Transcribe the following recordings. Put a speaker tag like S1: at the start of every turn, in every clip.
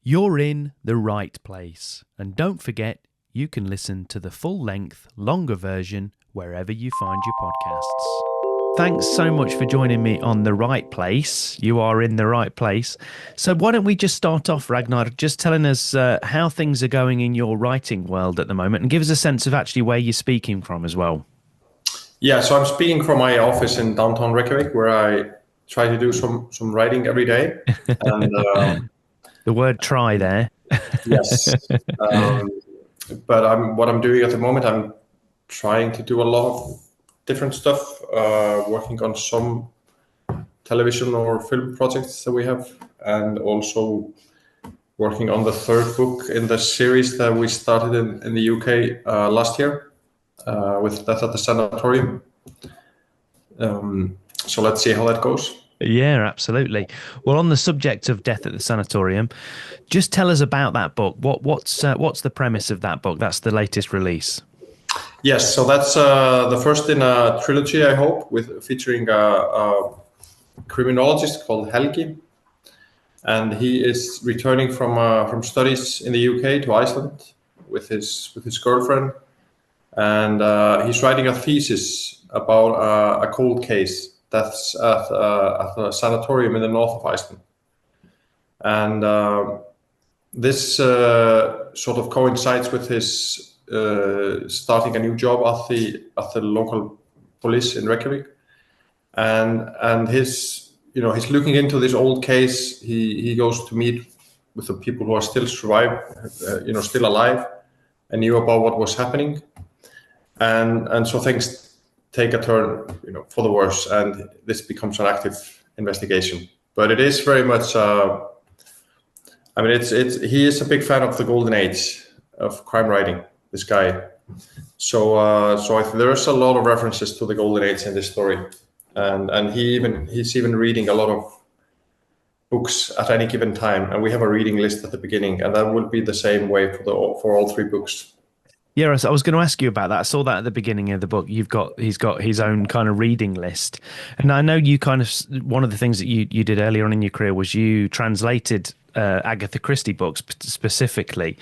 S1: You're in the right place. And don't forget, you can listen to the full-length, longer version wherever you find your podcasts. Thanks so much for joining me on The Right Place. You are in the right place. So why don't we just start off, Ragnar, just telling us how things are going in your writing world at the moment, and give us a sense of actually where you're speaking from as well.
S2: Yeah, so I'm speaking from my office in downtown Reykjavik, where I try to do some writing every day. And
S1: the word try there.
S2: Yes. But what I'm doing at the moment, I'm trying to do a lot of different stuff, working on some television or film projects that we have, and also working on the third book in the series that we started in the UK last year with Death at the Sanatorium. So let's see how that goes.
S1: Yeah, absolutely. Well, on the subject of Death at the Sanatorium, just tell us about that book. What's the premise of that book? That's the latest release.
S2: Yes, so that's the first in a trilogy, I hope, featuring a criminologist called Helgi, and he is returning from studies in the UK to Iceland with his girlfriend, and he's writing a thesis about a cold case that's at a sanatorium in the north of Iceland. And this sort of coincides with his starting a new job at the local police in Reykjavik. And he's looking into this old case. He goes to meet with the people who are still still alive, and knew about what was happening. And so things take a turn, for the worse, and this becomes an active investigation. But it is very much, he is a big fan of the golden age of crime writing, this guy. So there's a lot of references to the golden age in this story, and he's even reading a lot of books at any given time, and we have a reading list at the beginning, and that will be the same way for all three books.
S1: Yeah, I was going to ask you about that. I saw that at the beginning of the book. He's got his own kind of reading list, and I know you one of the things that you did earlier on in your career was you translated Agatha Christie books specifically.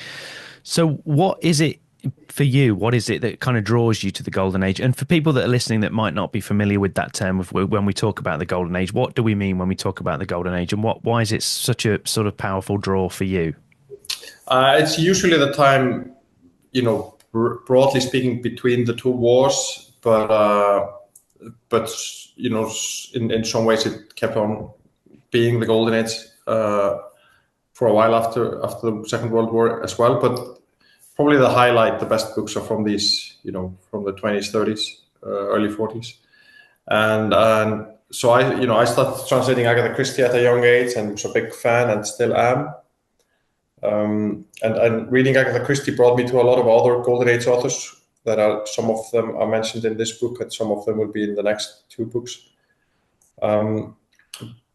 S1: So what is it for you? What is it that kind of draws you to the golden age? And for people that are listening that might not be familiar with that term, when we talk about the golden age, what do we mean when we talk about the golden age, and why is it such a sort of powerful draw for you?
S2: It's usually the time, broadly speaking, between the two wars, but in some ways it kept on being the golden age for a while after the Second World War as well. But probably the best books are from these, from the 20s, 30s, early 40s, and so I started translating Agatha Christie at a young age, and was a big fan, and still am. And reading Agatha Christie brought me to a lot of other golden age authors some of them are mentioned in this book, and some of them will be in the next two books. But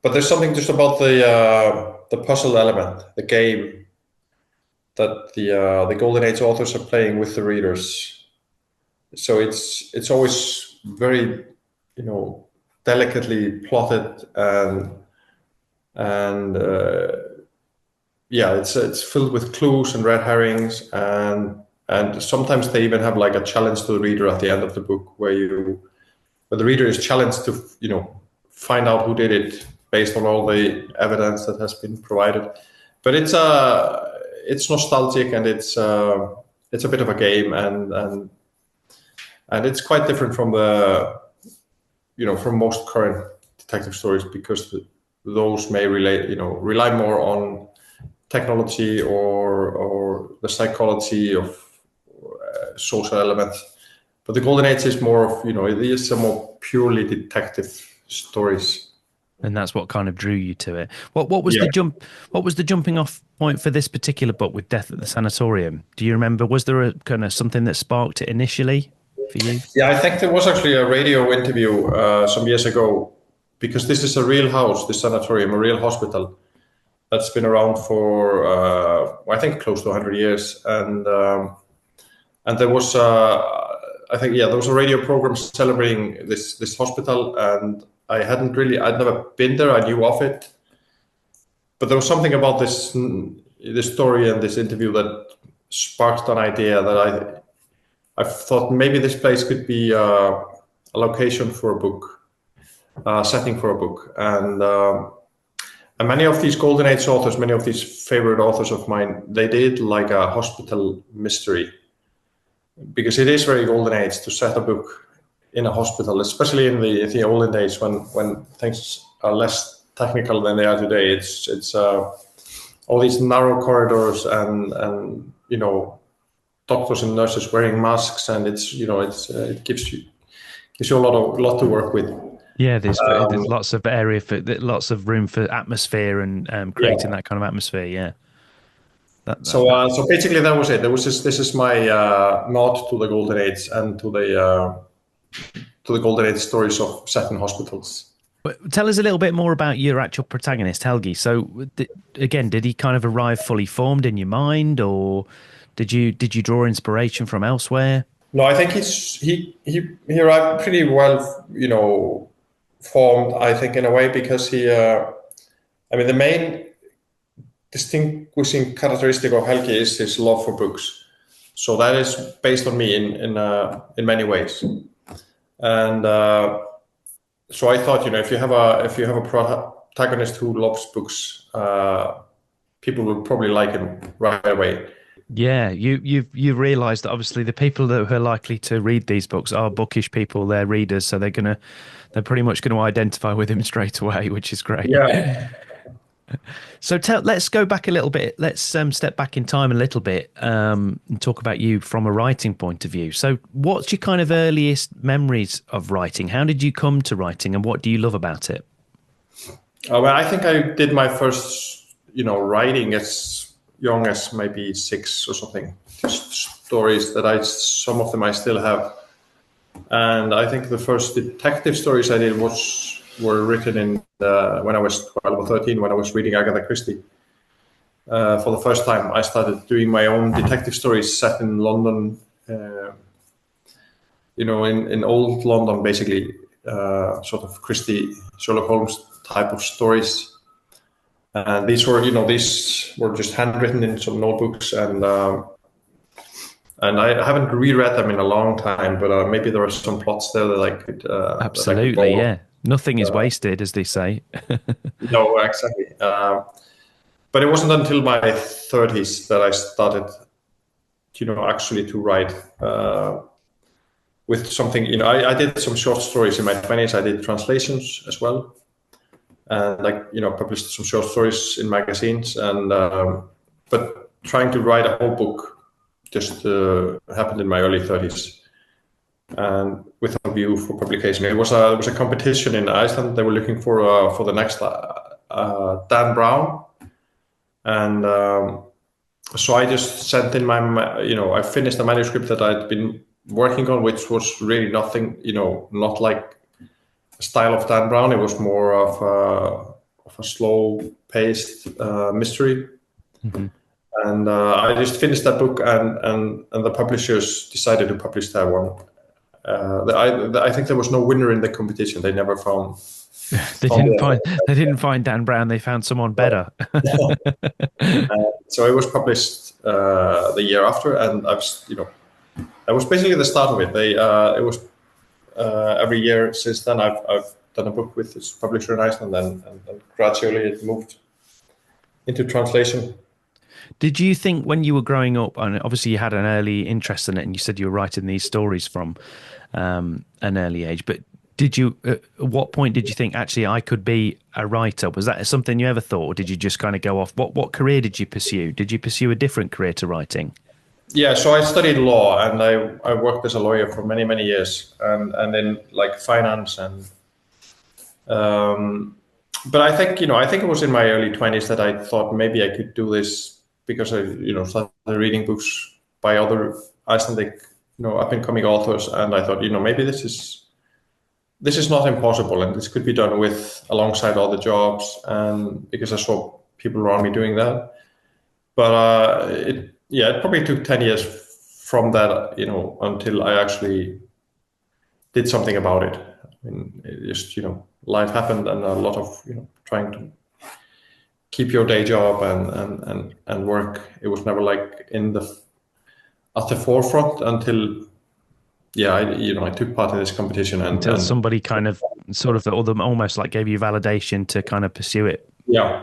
S2: there's something just about the puzzle element, the game that the golden age authors are playing with the readers. So it's always very, delicately plotted, and it's filled with clues and red herrings, and sometimes they even have like a challenge to the reader at the end of the book, where the reader is challenged to find out who did it based on all the evidence that has been provided. But it's nostalgic, and it's a bit of a game, and it's quite different from from most current detective stories, because those may rely more on technology or the psychology of social elements. But the golden age is more of, it is a more purely detective stories.
S1: And that's what kind of drew you to it. What was the jumping off point for this particular book with Death at the Sanatorium? Do you remember? Was there a kind of something that sparked it initially for you?
S2: Yeah, I think there was actually a radio interview some years ago, because this is a real house, the sanatorium, a real hospital that's been around for I think close to 100 years, and there was there was a radio program celebrating this hospital, and I'd never been there. I knew of it, but there was something about this this story and this interview that sparked an idea that I thought maybe this place could be a location for a book, a setting for a book, and many of these Golden Age authors, many of these favorite authors of mine, they did like a hospital mystery, because it is very Golden Age to set a book in a hospital, especially in the olden days when things are less technical than they are today. It's all these narrow corridors and doctors and nurses wearing masks, and it gives you a lot to work with.
S1: Yeah, there's lots of area for lots of room for atmosphere and creating that kind of atmosphere. Yeah.
S2: So basically that was it. This is my nod to the Golden Age and to the Golden Age stories of set in hospitals.
S1: But tell us a little bit more about your actual protagonist, Helgi. So again, did he kind of arrive fully formed in your mind, or did you draw inspiration from elsewhere?
S2: No, I think he arrived pretty well, formed, I think, in a way, because the main distinguishing characteristic of Helgi is his love for books. So that is based on me in many ways. And so I thought, if you have a protagonist who loves books, people will probably like him right away.
S1: Yeah, you realised that obviously the people that are likely to read these books are bookish people, they're readers, so they're pretty much going to identify with him straight away, which is great.
S2: Yeah.
S1: So let's go back a little bit. Let's step back in time a little bit and talk about you from a writing point of view. So what's your kind of earliest memories of writing? How did you come to writing, and what do you love about it?
S2: Well, I think I did my first, writing as young as maybe 6 or something. Just stories that some of them I still have. And I think the first detective stories I did were written when I was 12 or 13, when I was reading Agatha Christie. For the first time, I started doing my own detective stories set in London, in old London, basically, sort of Christie, Sherlock Holmes type of stories. And these were just handwritten in some notebooks, and I haven't reread them in a long time, but maybe there are some plots there that I could.
S1: Absolutely, yeah. Nothing is wasted, as they say.
S2: No, exactly. But it wasn't until my 30s that I started, actually to write with something. I did some short stories in my 20s. I did translations as well, and published some short stories in magazines. And but trying to write a whole book just happened in my early 30s. And with a view for publication, it was a competition in Iceland. They were looking for the next Dan Brown, and so I just sent in I finished a manuscript that I'd been working on, which was really nothing, not like the style of Dan Brown. It was more of a slow-paced mystery. Mm-hmm. And I just finished that book, and the publishers decided to publish that one. I think there was no winner in the competition. They never found.
S1: They didn't find Dan Brown. They found someone better.
S2: So it was published the year after, and that was basically the start of it. It was every year since then. I've done a book with this publisher in Iceland, and gradually it moved into translation.
S1: Did you think when you were growing up, and obviously you had an early interest in it, and you said you were writing these stories from an early age, but did you, at what point did you think, actually, I could be a writer? Was that something you ever thought, or did you just kind of go off? What career did you pursue? Did you pursue a different career to writing?
S2: Yeah, so I studied law, and I worked as a lawyer for many, many years, and then like finance and but I think it was in my early 20s that I thought maybe I could do this, because I started reading books by other Icelandic up and coming authors, and I thought maybe this is not impossible, and this could be done alongside other jobs, and because I saw people around me doing that. But it probably took 10 years from that until I actually did something about it. I mean, it just life happened, and a lot of trying to keep your day job and work. It was never like at the forefront until I took part in this competition
S1: Until
S2: and
S1: somebody kind of sort of almost like gave you validation to kind of pursue it
S2: yeah.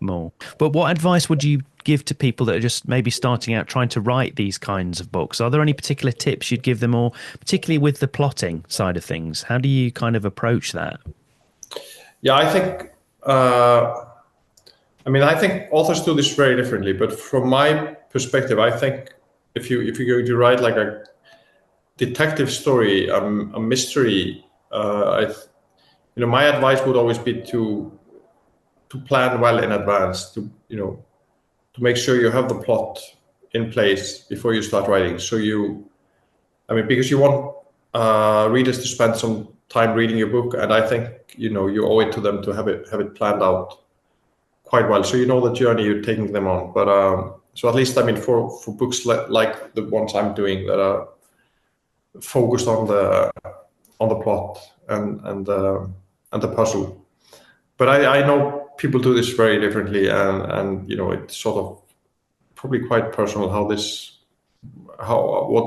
S1: more. But what advice would you give to people that are just maybe starting out trying to write these kinds of books? Are there any particular tips you'd give them, or particularly with the plotting side of things? How do you kind of approach that?
S2: Yeah, I think. I think authors do this very differently, but from my perspective, I think if you're going to write like a detective story, a mystery, my advice would always be to plan well in advance, to make sure you have the plot in place before you start writing. So because you want readers to spend some time reading your book, and I think you owe it to them to have it planned out quite well, so you know the journey you're taking them on. But so at least for books like the ones I'm doing that are focused on the plot and the puzzle. But I know people do this very differently, and it's sort of probably quite personal what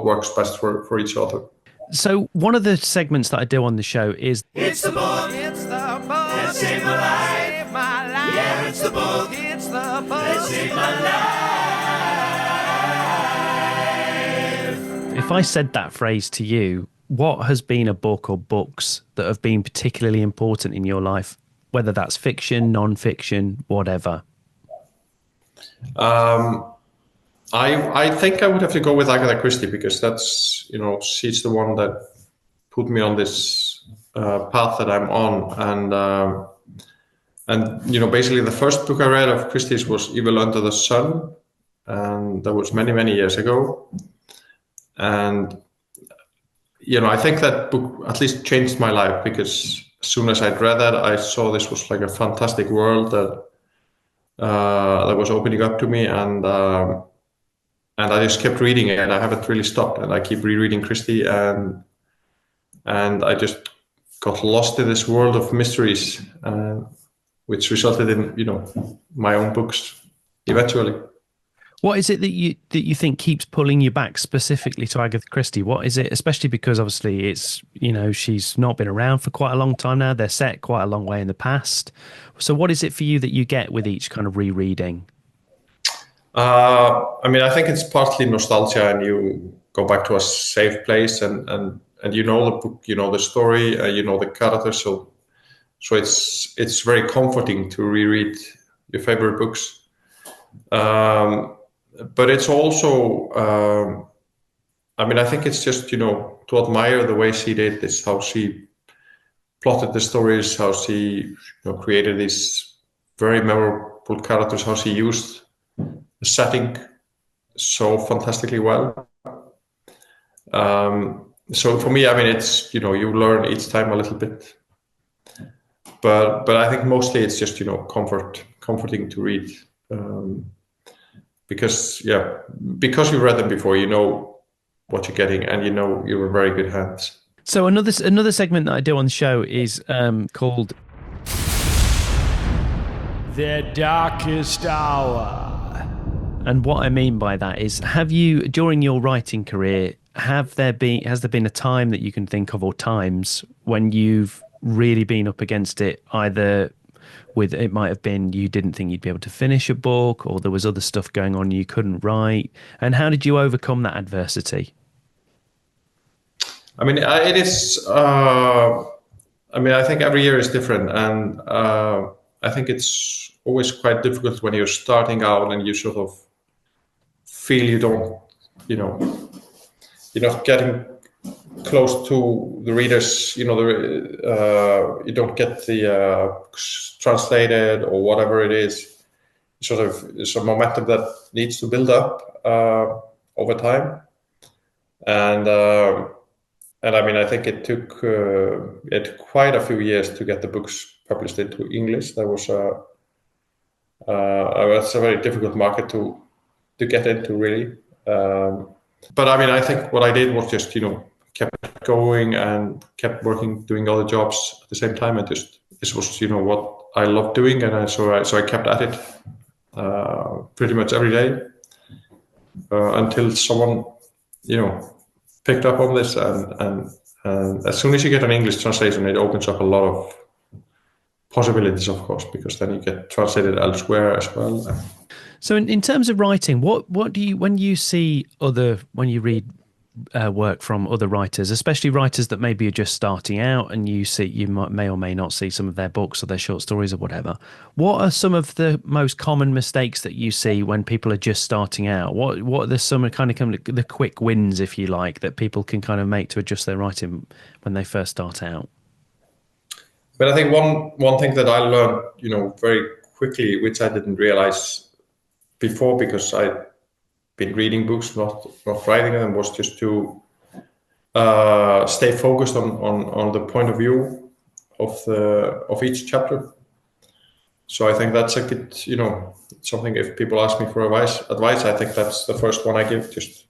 S2: works best for each author.
S1: So one of the segments that I do on the show is
S3: It's the book. It's the book that saved my life. Yeah, it's the book. It's the book that saved my life.
S1: if I said that phrase to you, what has been a book or books that have been particularly important in your life, whether that's fiction, non-fiction, whatever?
S2: I think I would have to go with Agatha Christie, because that's she's the one that put me on this path that I'm on, and basically the first book I read of Christie's was Evil Under the Sun, and that was many years ago, and I think that book at least changed my life, because as soon as I'd read that, I saw this was like a fantastic world that was opening up to me, and I just kept reading it, and I haven't really stopped, and I keep rereading Christie, and I just got lost in this world of mysteries, which resulted in my own books eventually.
S1: What is it that you think keeps pulling you back specifically to Agatha Christie? What is it, especially because obviously it's she's not been around for quite a long time now. They're set quite a long way in the past. So what is it for you that you get with each kind of rereading?
S2: I think it's partly nostalgia, and you go back to a safe place, and the book, the story, the characters, so it's very comforting to reread your favorite books. But it's also, I think it's just to admire the way she did this, how she plotted the stories, how she created these very memorable characters, how she used the setting so fantastically well. So for me, it's you learn each time a little bit, but I think mostly it's just comforting to read, because you read them before, you know what you're getting, and you're in very good hands.
S1: So another segment that I do on the show is called
S3: The Darkest Hour.
S1: And what I mean by that is, have you, during your writing career, has there been a time that you can think of, or times when you've really been up against it, either with, it might have been you didn't think you'd be able to finish a book, or there was other stuff going on you couldn't write, and how did you overcome that adversity?
S2: It is. I think every year is different, and I think it's always quite difficult when you're starting out and you sort of feel you're not getting close to the readers. You don't get the translated or whatever it is. Sort of, it's a momentum that needs to build up over time, and I think it took quite a few years to get the books published into English. That was it's a very difficult market to get into, really. But I think what I did was just kept going and kept working, doing other jobs at the same time, and just this was what I loved doing, and so I kept at it pretty much every day until someone, picked up on this, and as soon as you get an English translation, it opens up a lot of possibilities, of course, because then you get translated elsewhere as well.
S1: So in terms of writing, what do you, when you read work from other writers, especially writers that maybe are just starting out, and you may or may not see some of their books or their short stories or whatever, what are some of the most common mistakes that you see when people are just starting out? What are the quick wins, if you like, that people can kind of make to adjust their writing when they first start out?
S2: But I think one thing that I learned, very quickly, which I didn't realize before because I'd been reading books, not writing them, was just to stay focused on the point of view of each chapter. So I think that's a good, something. If people ask me for advice, I think that's the first one I give. Just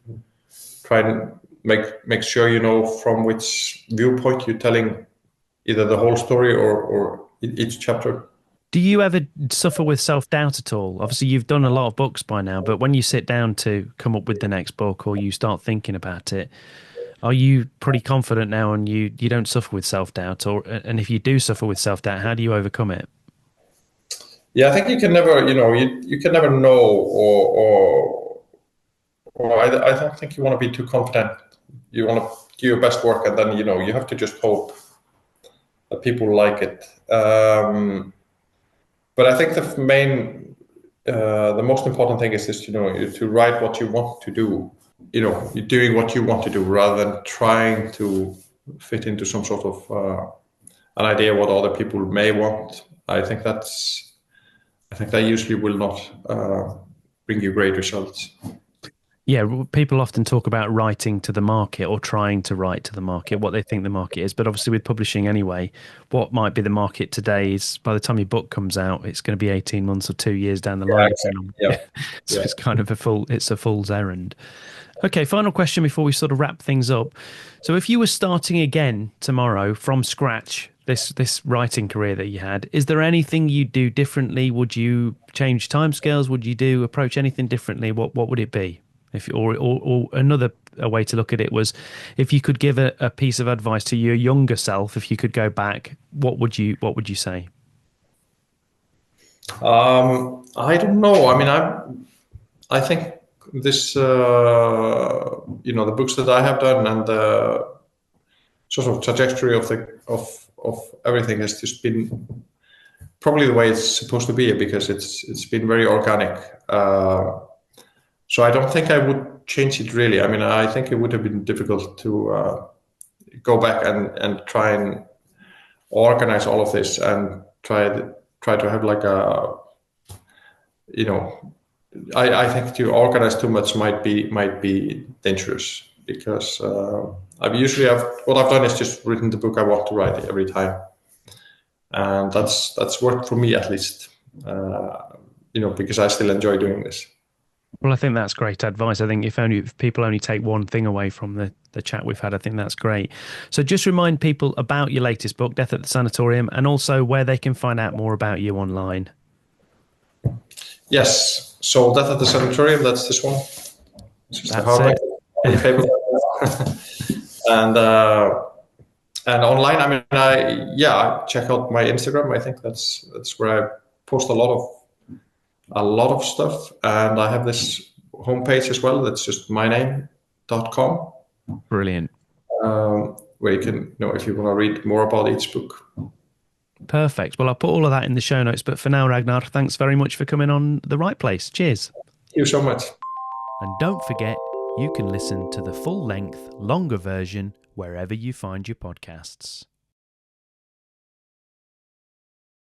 S2: try and make sure you know from which viewpoint you're telling either the whole story or each chapter.
S1: Do you ever suffer with self-doubt at all? Obviously, you've done a lot of books by now, but when you sit down to come up with the next book or you start thinking about it, are you pretty confident now and you don't suffer with self-doubt? And if you do suffer with self-doubt, how do you overcome it?
S2: Yeah, I think you can never, you can never know, or I don't think you want to be too confident. You want to do your best work, and then, you have to just hope that people like it. But I think the most important thing is just, to write what you want to do. You're doing what you want to do rather than trying to fit into some sort of an idea what other people may want. I think that usually will not bring you great results.
S1: Yeah, people often talk about writing to the market or trying to write to the market, what they think the market is. But obviously with publishing anyway, what might be the market today is by the time your book comes out, it's going to be 18 months or 2 years down the line.
S2: Exactly. Yeah.
S1: So it's kind of a fool's errand. Okay, final question before we sort of wrap things up. So if you were starting again tomorrow from scratch, this writing career that you had, is there anything you'd do differently? Would you change timescales? Would you approach anything differently? What would it be? Or another way to look at it was, if you could give a piece of advice to your younger self, if you could go back, what would you say?
S2: I don't know. I mean, I think this, the books that I have done and the sort of trajectory of everything has just been probably the way it's supposed to be, because it's been very organic. So I don't think I would change it really. I mean, I think it would have been difficult to go back and try and organize all of this and try to have like a, I think to organize too much might be dangerous, because what I've done is just written the book I want to write every time, and that's worked for me at least. Because I still enjoy doing this.
S1: Well, I think that's great advice. I think if people only take one thing away from the chat we've had, I think that's great. So just remind people about your latest book, Death at the Sanatorium, and also where they can find out more about you online. Yes. So Death at the Sanatorium, that's this one. It's just that's and online, I mean, I check out my Instagram. I think that's where I post a lot of stuff, and I have this homepage as well. That's just myname.com. Brilliant. Where you can, if you want to read more about each book. Perfect. Well, I'll put all of that in the show notes. But for now, Ragnar, thanks very much for coming on The Right Place. Cheers. Thank you so much. And don't forget, you can listen to the full-length, longer version wherever you find your podcasts.